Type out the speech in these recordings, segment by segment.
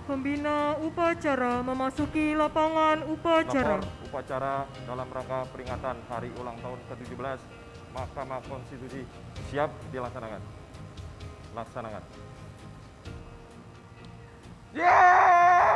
Pembina upacara memasuki lapangan upacara. Lapor upacara dalam rangka peringatan Hari Ulang Tahun ke-17 Mahkamah Konstitusi siap dilaksanakan. Laksanakan. Siap!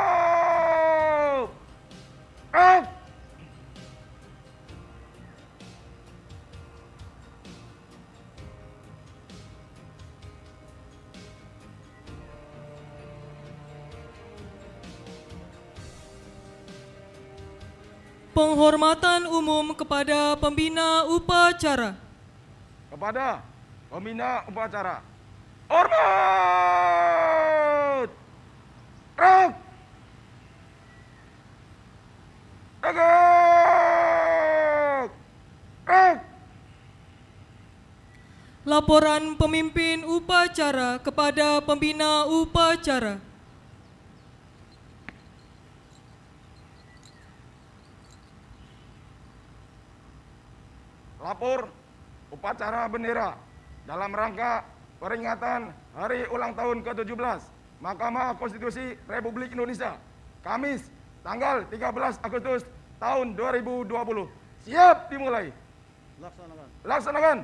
Penghormatan umum kepada pembina upacara. Kepada pembina upacara, hormat! Tegak! Tegak! Tegak! Laporan pemimpin upacara kepada pembina upacara. Lapor upacara bendera dalam rangka peringatan Hari Ulang Tahun ke-17 Mahkamah Konstitusi Republik Indonesia, Kamis, tanggal 13 Agustus tahun 2020. Siap dimulai. Laksanakan. Laksanakan.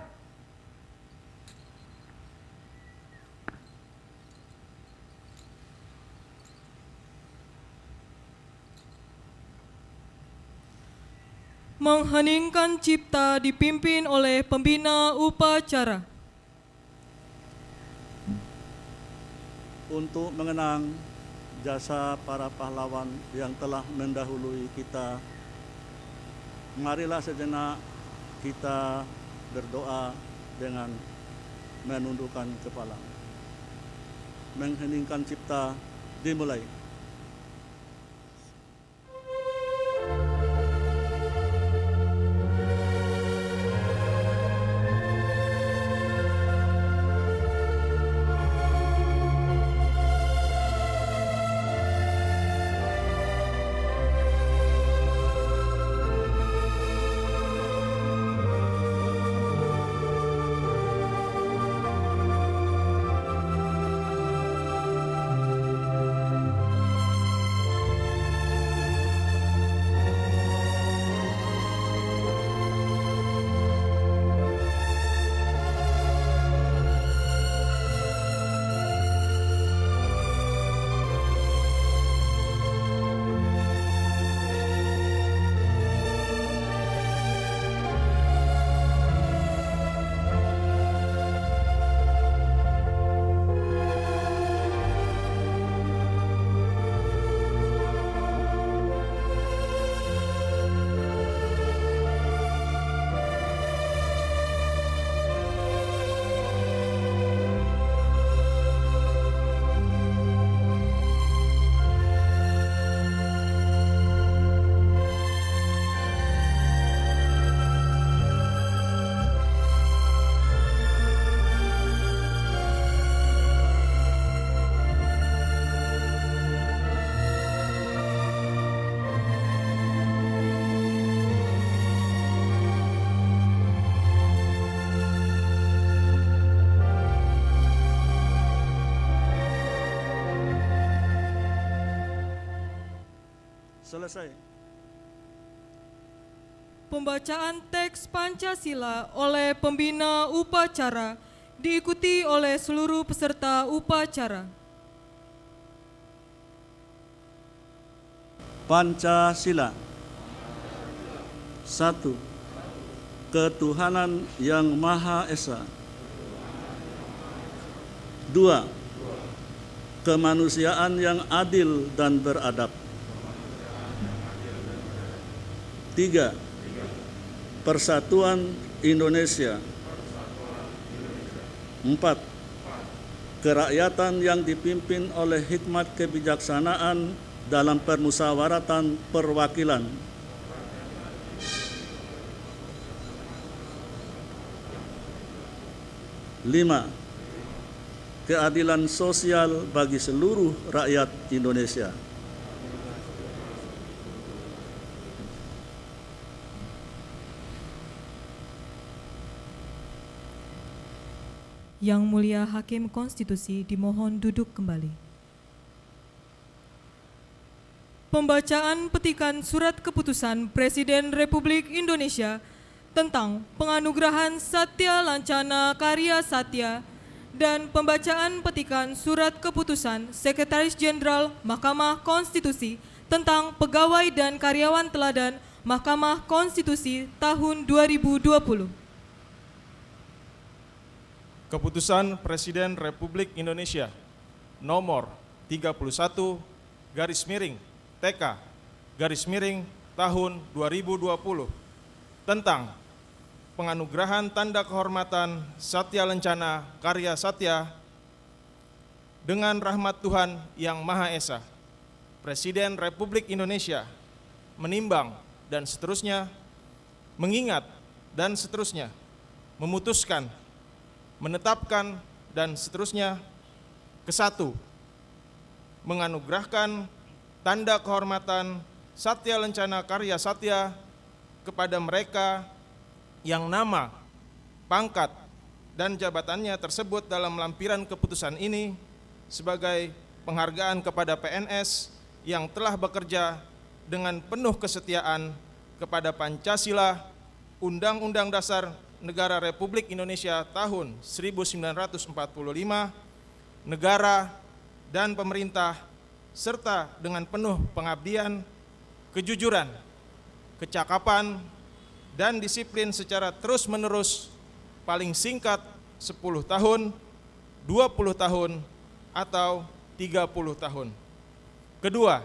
Mengheningkan cipta dipimpin oleh pembina upacara. Untuk mengenang jasa para pahlawan yang telah mendahului kita, marilah sejenak kita berdoa dengan menundukkan kepala. Mengheningkan cipta dimulai. Selesai. Pembacaan teks Pancasila oleh pembina upacara diikuti oleh seluruh peserta upacara. Pancasila. 1. Ketuhanan yang Maha Esa. 2. Kemanusiaan yang adil dan beradab. 3. Persatuan Indonesia. 4. Kerakyatan yang dipimpin oleh hikmat kebijaksanaan dalam permusyawaratan perwakilan. 5. Keadilan sosial bagi seluruh rakyat Indonesia. Yang Mulia Hakim Konstitusi dimohon duduk kembali. Pembacaan petikan surat keputusan Presiden Republik Indonesia tentang penganugerahan Satya Lancana Karya Satya dan pembacaan petikan surat keputusan Sekretaris Jenderal Mahkamah Konstitusi tentang pegawai dan karyawan teladan Mahkamah Konstitusi tahun 2020. Keputusan Presiden Republik Indonesia nomor 31 TK tahun 2020 tentang penganugerahan tanda kehormatan Satya Lancana Karya Satya dengan rahmat Tuhan Yang Maha Esa. Presiden Republik Indonesia menimbang dan seterusnya, mengingat dan seterusnya, memutuskan, menetapkan dan seterusnya. Kesatu, menganugerahkan tanda kehormatan Satya Lancana Karya Satya kepada mereka yang nama, pangkat, dan jabatannya tersebut dalam lampiran keputusan ini sebagai penghargaan kepada PNS yang telah bekerja dengan penuh kesetiaan kepada Pancasila, Undang-Undang Dasar Negara Republik Indonesia tahun 1945, negara dan pemerintah, serta dengan penuh pengabdian, kejujuran, kecakapan, dan disiplin secara terus-menerus paling singkat 10 tahun, 20 tahun, atau 30 tahun. Kedua,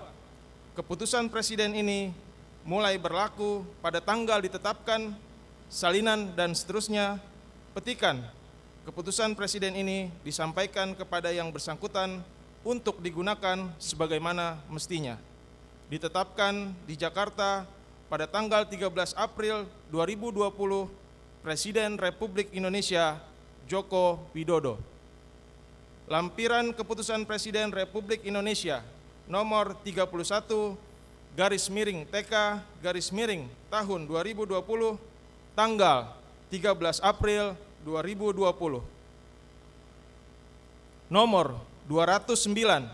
keputusan Presiden ini mulai berlaku pada tanggal ditetapkan, salinan, dan seterusnya. Petikan keputusan Presiden ini disampaikan kepada yang bersangkutan untuk digunakan sebagaimana mestinya. Ditetapkan di Jakarta pada tanggal 13 April 2020, Presiden Republik Indonesia Joko Widodo. Lampiran keputusan Presiden Republik Indonesia nomor 31 TK tahun 2020 tanggal 13 April 2020. Nomor 209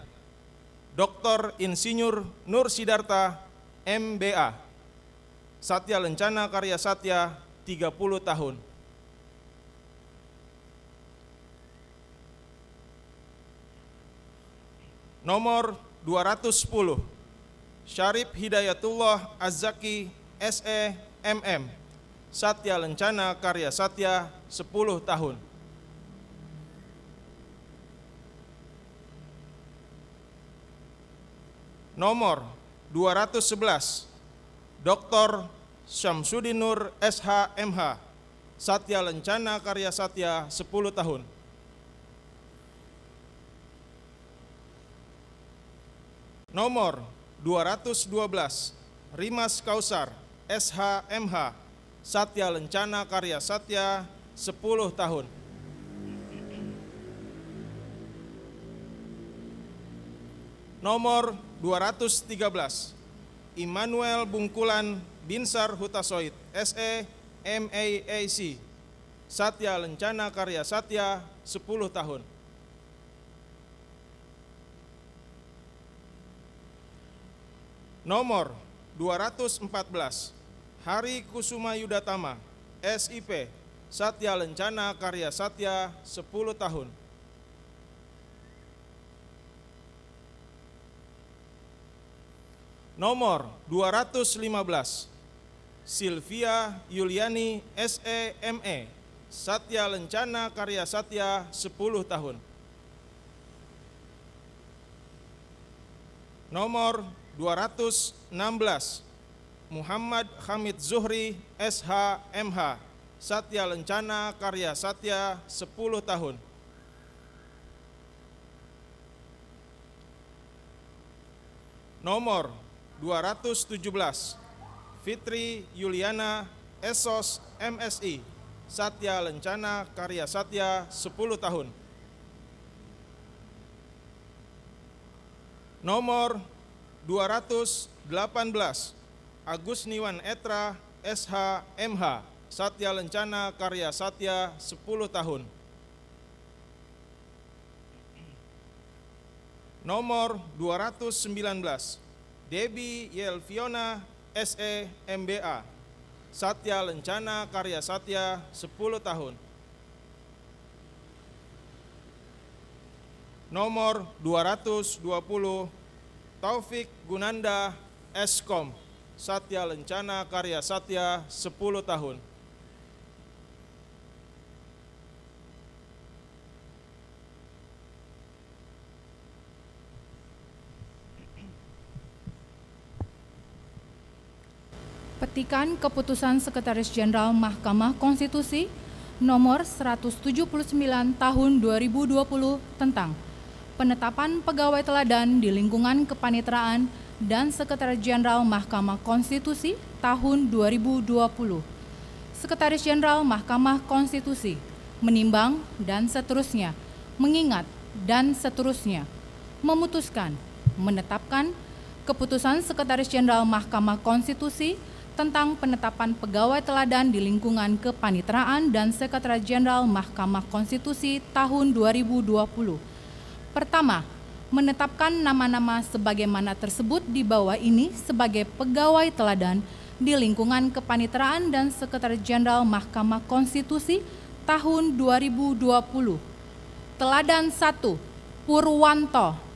Dr. Insinyur Nur Sidarta MBA Satya Lancana Karya Satya 30 tahun. Nomor 210 Syarif Hidayatullah Az-Zaki SE MM Satya Lancana Karya Satya 10 tahun. Nomor 211 Dr. Syamsuddin Nur SH.MH Satya Lancana Karya Satya 10 tahun. Nomor 212 Rimas Kausar SH.MH Satya Lancana Karya Satya 10 tahun. Nomor 213 Immanuel Bungkulan Binsar Hutasoid SE MAAC Satya Lancana Karya Satya 10 tahun. Nomor 214 Hari Kusuma Yudatama SIP Satya Lancana Karya Satya 10 tahun. Nomor 215 Sylvia Yuliani SEME Satya Lancana Karya Satya 10 tahun. Nomor 216 Muhammad Hamid Zuhri SH.MH Satya Lancana Karya Satya 10 tahun. Nomor 217 Fitri Yuliana Esos MSI Satya Lancana Karya Satya 10 tahun. Nomor 218 Agus Niwan Etra SH.MH Satya Lancana Karya Satya 10 tahun. Nomor 219 Debbie Yelviona SE MBA, Satya Lencana Karya Satya 10 tahun. Nomor 220 Taufik Gunanda Eskom, Satya Lencana Karya Satya 10 tahun. Petikan Keputusan Sekretaris Jenderal Mahkamah Konstitusi Nomor 179 Tahun 2020 tentang penetapan pegawai teladan di lingkungan kepaniteraan dan Sekretaris Jenderal Mahkamah Konstitusi tahun 2020. Sekretaris Jenderal Mahkamah Konstitusi menimbang dan seterusnya, mengingat dan seterusnya, memutuskan, menetapkan Keputusan Sekretaris Jenderal Mahkamah Konstitusi tentang penetapan pegawai teladan di lingkungan kepaniteraan dan Sekretaris Jenderal Mahkamah Konstitusi tahun 2020. Pertama, menetapkan nama-nama sebagaimana tersebut di bawah ini sebagai pegawai teladan di lingkungan kepaniteraan dan Sekretaris Jenderal Mahkamah Konstitusi tahun 2020. Teladan 1, Purwanto.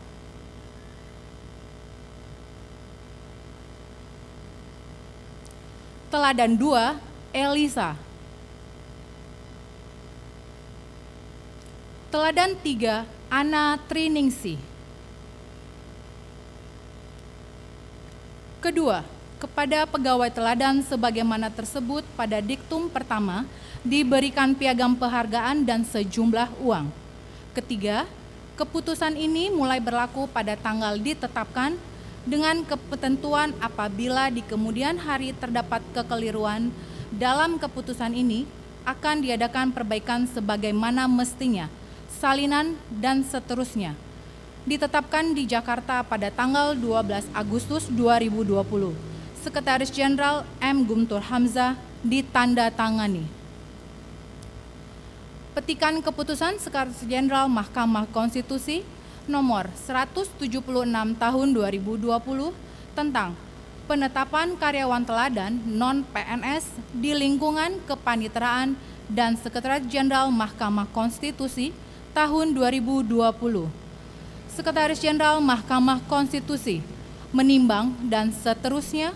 Teladan 2, Elisa. Teladan 3, Ana Triningsih. Kedua, kepada pegawai teladan sebagaimana tersebut pada diktum pertama diberikan piagam penghargaan dan sejumlah uang. Ketiga, keputusan ini mulai berlaku pada tanggal ditetapkan dengan ketentuan apabila di kemudian hari terdapat kekeliruan dalam keputusan ini akan diadakan perbaikan sebagaimana mestinya, salinan dan seterusnya. Ditetapkan di Jakarta pada tanggal 12 Agustus 2020. Sekretaris Jenderal M. Guntur Hamzah ditandatangani. Petikan Keputusan Sekretaris Jenderal Mahkamah Konstitusi Nomor 176 Tahun 2020 tentang penetapan karyawan teladan non-PNS di lingkungan kepaniteraan dan Sekretaris Jenderal Mahkamah Konstitusi tahun 2020. Sekretaris Jenderal Mahkamah Konstitusi menimbang dan seterusnya,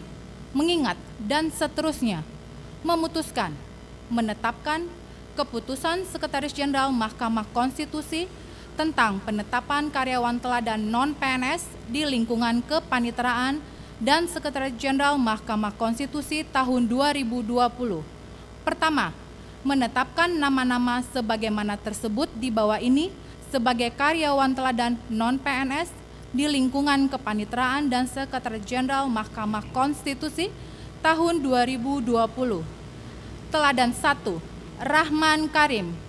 mengingat dan seterusnya, memutuskan, menetapkan Keputusan Sekretaris Jenderal Mahkamah Konstitusi tentang penetapan karyawan teladan non-PNS di lingkungan kepaniteraan dan Sekretaris Jenderal Mahkamah Konstitusi tahun 2020. Pertama, menetapkan nama-nama sebagaimana tersebut di bawah ini sebagai karyawan teladan non-PNS di lingkungan kepaniteraan dan Sekretaris Jenderal Mahkamah Konstitusi tahun 2020. Teladan 1, Rahman Karim.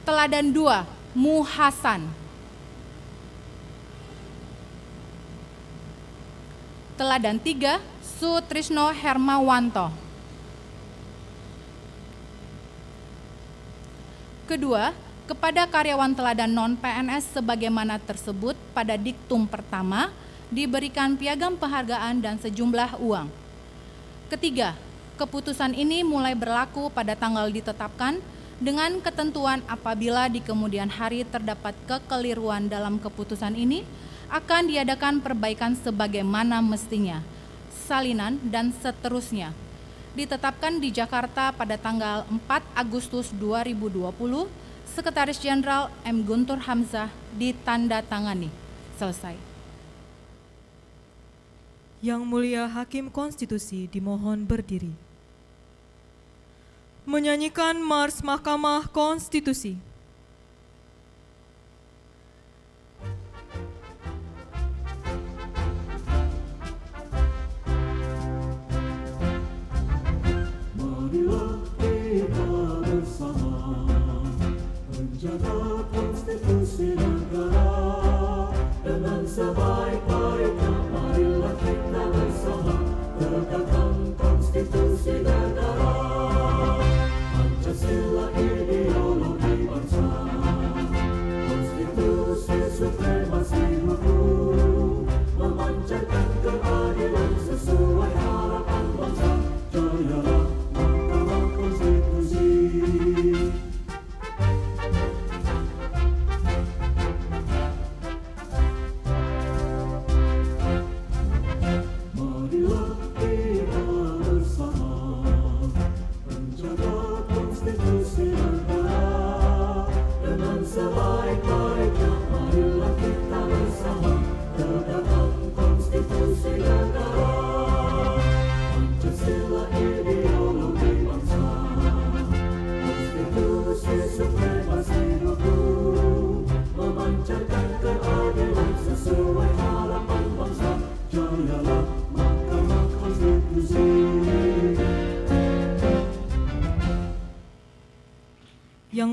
Teladan 2, Muhasan. Teladan 3, Sutrisno Hermawanto. Kedua, kepada karyawan teladan non-PNS sebagaimana tersebut pada diktum pertama diberikan piagam penghargaan dan sejumlah uang. Ketiga, keputusan ini mulai berlaku pada tanggal ditetapkan dengan ketentuan apabila di kemudian hari terdapat kekeliruan dalam keputusan ini akan diadakan perbaikan sebagaimana mestinya, salinan dan seterusnya. Ditetapkan di Jakarta pada tanggal 4 Agustus 2020, Sekretaris Jenderal M. Guntur Hamzah ditandatangani. Selesai. Yang Mulia Hakim Konstitusi dimohon berdiri. Menyanyikan Mars Mahkamah Konstitusi. Marilah kita bersama menjaga konstitusi negara dengan sebaik-baiknya. Marilah kita bersama tegakkan konstitusi negara. Pancasila ideologi bangsa, konstitusi suprema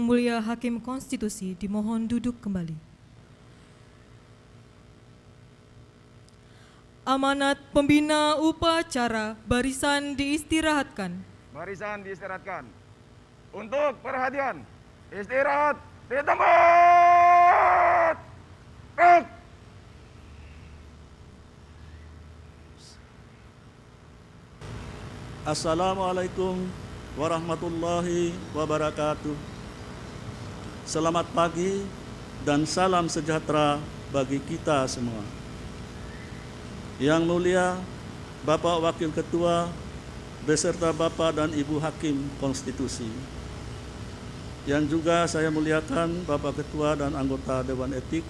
Mulia Hakim Konstitusi dimohon duduk kembali. Amanat pembina upacara barisan diistirahatkan. Barisan diistirahatkan. Untuk perhatian, istirahat di tempat. Gerak. Assalamualaikum warahmatullahi wabarakatuh. Selamat pagi dan salam sejahtera bagi kita semua. Yang mulia Bapak Wakil Ketua beserta Bapak dan Ibu Hakim Konstitusi. Yang juga saya muliakan Bapak Ketua dan anggota Dewan Etik,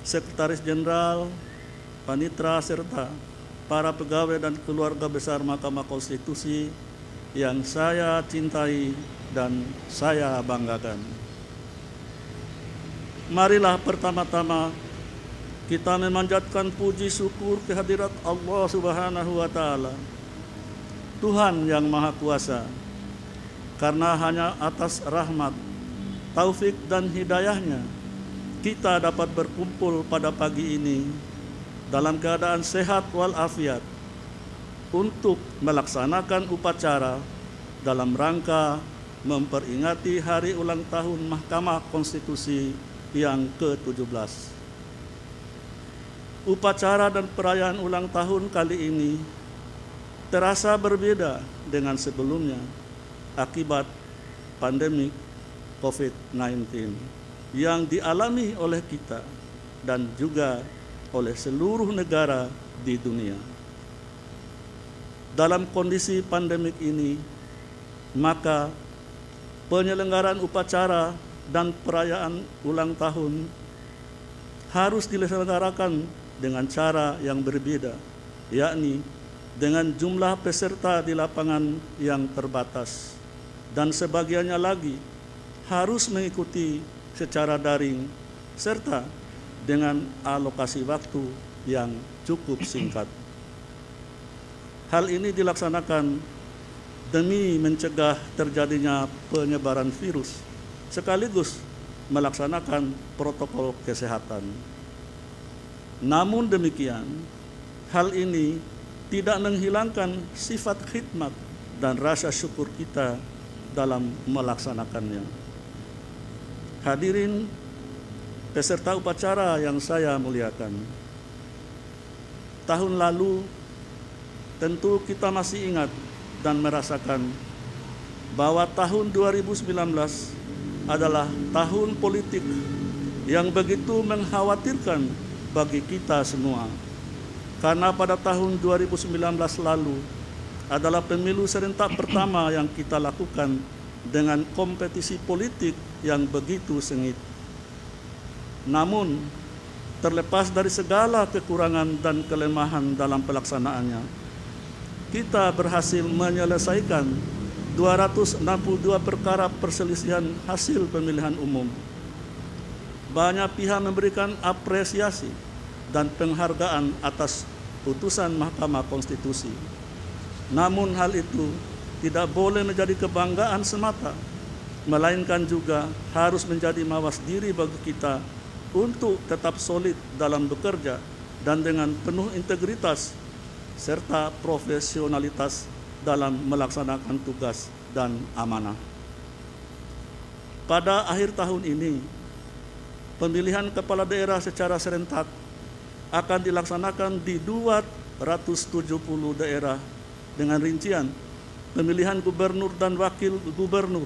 Sekretaris Jenderal, Panitra serta para pegawai dan keluarga besar Mahkamah Konstitusi yang saya cintai dan saya banggakan. Marilah pertama-tama kita memanjatkan puji syukur kehadirat Allah Subhanahu wa Ta'ala, Tuhan yang Maha Kuasa, karena hanya atas rahmat, taufik dan hidayahnya kita dapat berkumpul pada pagi ini dalam keadaan sehat walafiat untuk melaksanakan upacara dalam rangka memperingati hari ulang tahun Mahkamah Konstitusi yang ke-17. Upacara dan perayaan ulang tahun kali ini terasa berbeda dengan sebelumnya akibat pandemi COVID-19 yang dialami oleh kita dan juga oleh seluruh negara di dunia. Dalam kondisi pandemik ini, maka penyelenggaraan upacara dan perayaan ulang tahun harus diselenggarakan dengan cara yang berbeda, yakni dengan jumlah peserta di lapangan yang terbatas, dan sebagiannya lagi harus mengikuti secara daring serta dengan alokasi waktu yang cukup singkat. Hal ini dilaksanakan demi mencegah terjadinya penyebaran virus sekaligus melaksanakan protokol kesehatan. Namun demikian, hal ini tidak menghilangkan sifat khidmat dan rasa syukur kita dalam melaksanakannya. Hadirin peserta upacara yang saya muliakan, tahun lalu tentu kita masih ingat dan merasakan bahwa tahun 2019 adalah tahun politik yang begitu mengkhawatirkan bagi kita semua. Karena pada tahun 2019 lalu adalah pemilu serentak pertama yang kita lakukan dengan kompetisi politik yang begitu sengit. Namun, terlepas dari segala kekurangan dan kelemahan dalam pelaksanaannya, kita berhasil menyelesaikan 262 perkara perselisihan hasil pemilihan umum. Banyak pihak memberikan apresiasi dan penghargaan atas putusan Mahkamah Konstitusi. Namun hal itu tidak boleh menjadi kebanggaan semata, melainkan juga harus menjadi mawas diri bagi kita untuk tetap solid dalam bekerja dan dengan penuh integritas serta profesionalitas dalam melaksanakan tugas dan amanah. Pada akhir tahun ini, pemilihan kepala daerah secara serentak akan dilaksanakan di 270 daerah dengan rincian pemilihan gubernur dan wakil gubernur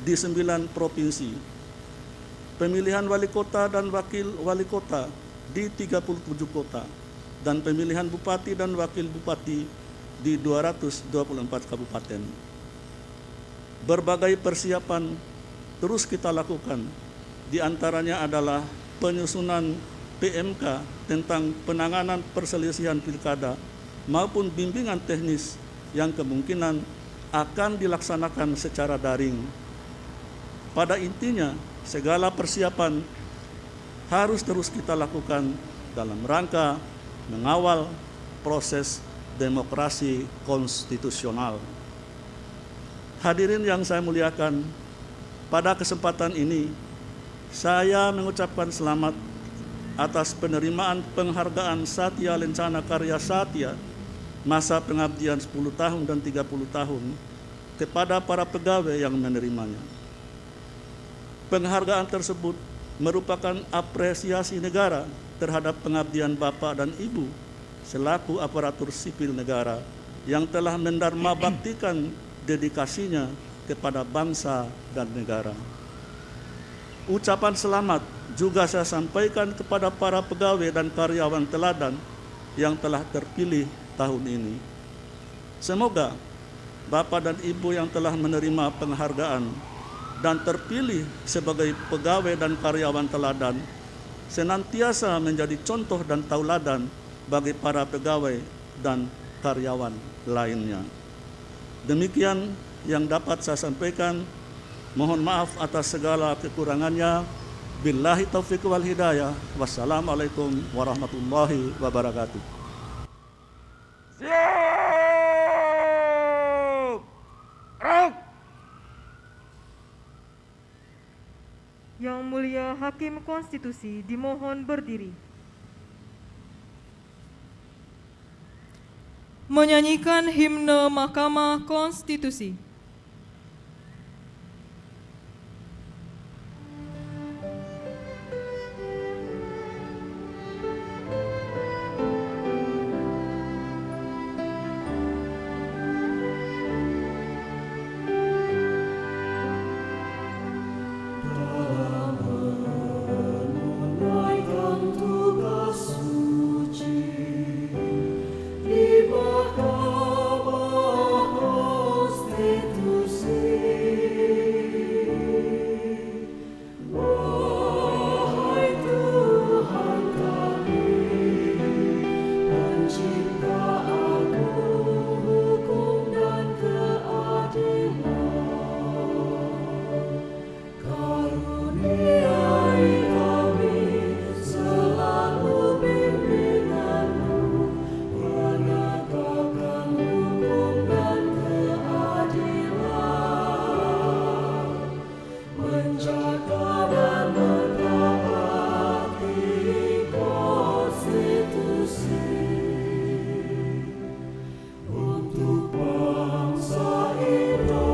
di 9 provinsi, pemilihan wali kota dan wakil wali kota di 37 kota, dan pemilihan bupati dan wakil bupati di 224 kabupaten. Berbagai persiapan terus kita lakukan. Di antaranya adalah penyusunan PMK tentang penanganan perselisihan pilkada maupun bimbingan teknis yang kemungkinan akan dilaksanakan secara daring. Pada intinya, segala persiapan harus terus kita lakukan dalam rangka mengawal proses demokrasi konstitusional. Hadirin yang saya muliakan, pada kesempatan ini, saya mengucapkan selamat atas penerimaan penghargaan Satya Lencana Karya Satya masa pengabdian 10 tahun dan 30 tahun kepada para pegawai yang menerimanya. Penghargaan tersebut merupakan apresiasi negara terhadap pengabdian Bapak dan Ibu selaku aparatur sipil negara yang telah mendarma baktikan dedikasinya kepada bangsa dan negara. Ucapan selamat juga saya sampaikan kepada para pegawai dan karyawan teladan yang telah terpilih tahun ini. Semoga Bapak dan Ibu yang telah menerima penghargaan dan terpilih sebagai pegawai dan karyawan teladan senantiasa menjadi contoh dan tauladan bagi para pegawai dan karyawan lainnya. Demikian yang dapat saya sampaikan. Mohon maaf atas segala kekurangannya. Billahi taufiq wal hidayah. Wassalamualaikum warahmatullahi wabarakatuh. Siap! Gerak! Yang Mulia Hakim Konstitusi dimohon berdiri. Menyanyikan himne Mahkamah Konstitusi. Menunaikan tugas suci di Mahkamah Konstitusi. Wahai Tuhan kami, Pencipta agung hukum dan keadilan, karuniai kami selalu bimbingan-Mu, menegakkan hukum dan keadilan, menjaga dan mentaati konstitusi untuk bangsa Indonesia.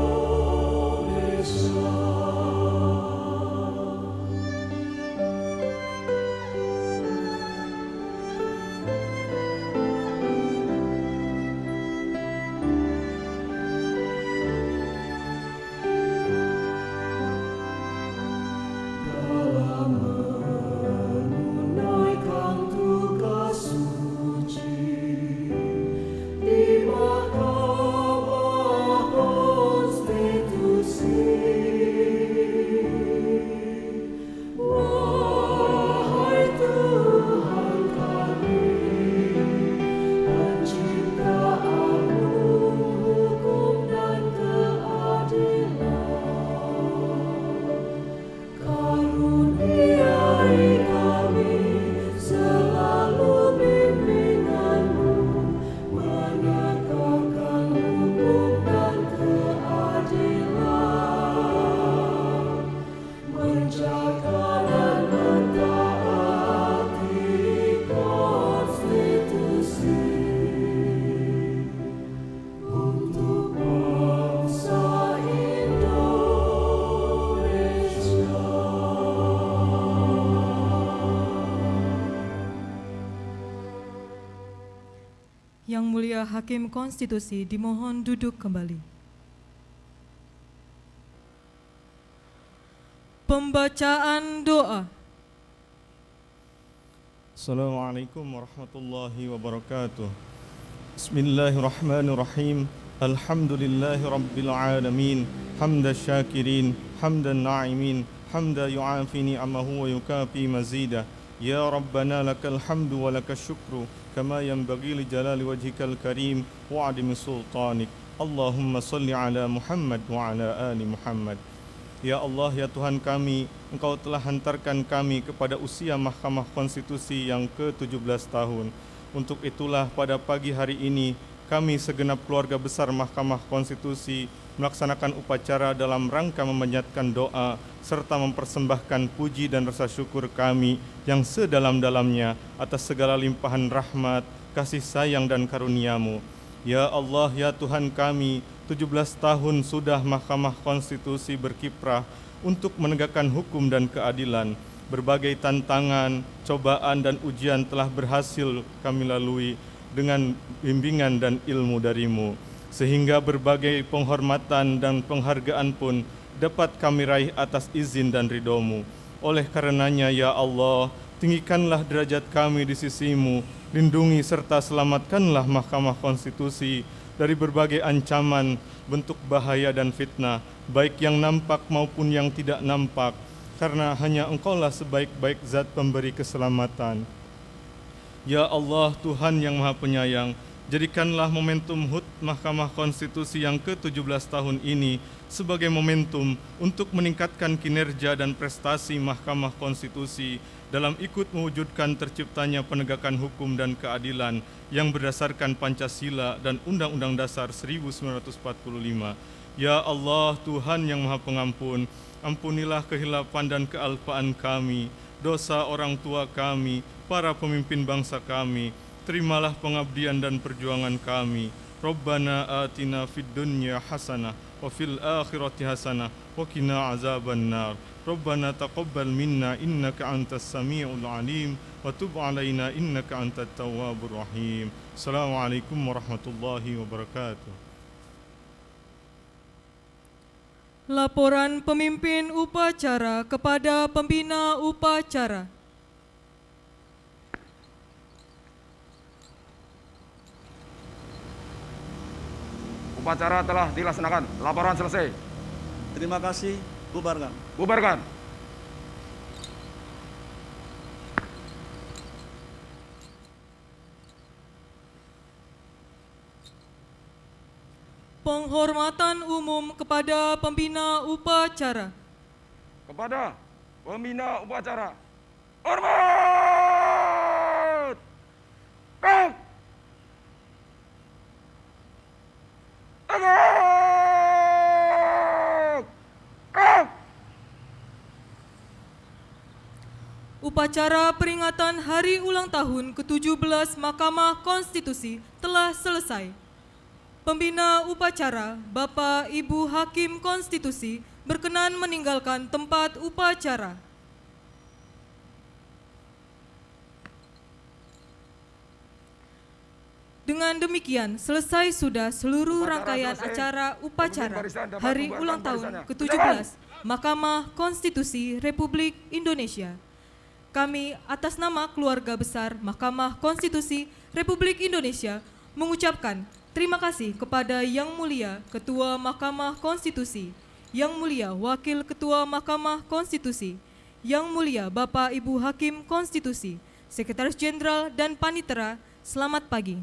Dalam menunaikan tugas suci di Mahkamah Konstitusi, wahai Tuhan kami, Pencipta agung hukum dan keadilan, karuniai kami selalu bimbingan-Mu, menegakkan hukum dan keadilan, menjaga dan mentaati konstitusi untuk bangsa Indonesia. Yang Mulia Hakim Konstitusi dimohon duduk kembali. Pembacaan doa. Assalamualaikum warahmatullahi wabarakatuh. Bismillahirrahmanirrahim. Alhamdulillahi rabbil alamin. Hamda syakirin, hamdan na'imin, hamda yu'afi ni'amahu wa yukafi mazida. Ya Rabbana lakal hamdu wa lakal syukru kama yanbaghi li jalali wajhikal karim wa adimi sultanik. Allahumma salli ala Muhammad wa ala ali Muhammad. Ya Allah, ya Tuhan kami, Engkau telah hantarkan kami kepada usia Mahkamah Konstitusi yang ke-17 tahun. Untuk itulah pada pagi hari ini, kami segenap keluarga besar Mahkamah Konstitusi melaksanakan upacara dalam rangka memanjatkan doa serta mempersembahkan puji dan rasa syukur kami yang sedalam-dalamnya atas segala limpahan rahmat, kasih sayang dan karunia-Mu. Ya Allah, ya Tuhan kami, 17 tahun sudah Mahkamah Konstitusi berkiprah untuk menegakkan hukum dan keadilan. Berbagai tantangan, cobaan dan ujian telah berhasil kami lalui dengan bimbingan dan ilmu dari-Mu, sehingga berbagai penghormatan dan penghargaan pun dapat kami raih atas izin dan ridho-Mu. Oleh karenanya, ya Allah, tinggikanlah derajat kami di sisi-Mu, lindungi serta selamatkanlah Mahkamah Konstitusi dari berbagai ancaman, bentuk bahaya dan fitnah, baik yang nampak maupun yang tidak nampak, karena hanya Engkaulah sebaik-baik zat pemberi keselamatan. Ya Allah, Tuhan yang Maha Penyayang, jadikanlah momentum HUT Mahkamah Konstitusi yang ke-17 tahun ini sebagai momentum untuk meningkatkan kinerja dan prestasi Mahkamah Konstitusi dalam ikut mewujudkan terciptanya penegakan hukum dan keadilan yang berdasarkan Pancasila dan Undang-Undang Dasar 1945. Ya Allah, Tuhan yang Maha Pengampun, ampunilah kehilapan dan kealpaan kami, dosa orang tua kami, para pemimpin bangsa kami. Terimalah pengabdian dan perjuangan kami. Rabbana atina fid dunya hasanah wa fil akhirati hasanah wa qina azabannar. Rabbana taqabbal minna innaka antas samiul alim wa tub alaina innaka antat tawwabur rahim. Assalamualaikum warahmatullahi wabarakatuh. Laporan pemimpin upacara kepada pembina upacara. Upacara telah dilaksanakan. Laporan selesai. Terima kasih. Bubarkan. Bubarkan. Penghormatan umum kepada pembina upacara. Kepada pembina upacara. Hormat! Kak! Tegak! Kak! Upacara peringatan Hari Ulang Tahun ke-17 Mahkamah Konstitusi telah selesai. Pembina upacara, Bapak Ibu Hakim Konstitusi, berkenan meninggalkan tempat upacara. Dengan demikian, selesai sudah seluruh rangkaian acara upacara Hari Ulang Tahun ke-17 Mahkamah Konstitusi Republik Indonesia. Kami atas nama keluarga besar Mahkamah Konstitusi Republik Indonesia mengucapkan terima kasih kepada Yang Mulia Ketua Mahkamah Konstitusi, Yang Mulia Wakil Ketua Mahkamah Konstitusi, Yang Mulia Bapak Ibu Hakim Konstitusi, Sekretaris Jenderal dan Panitera. Selamat pagi.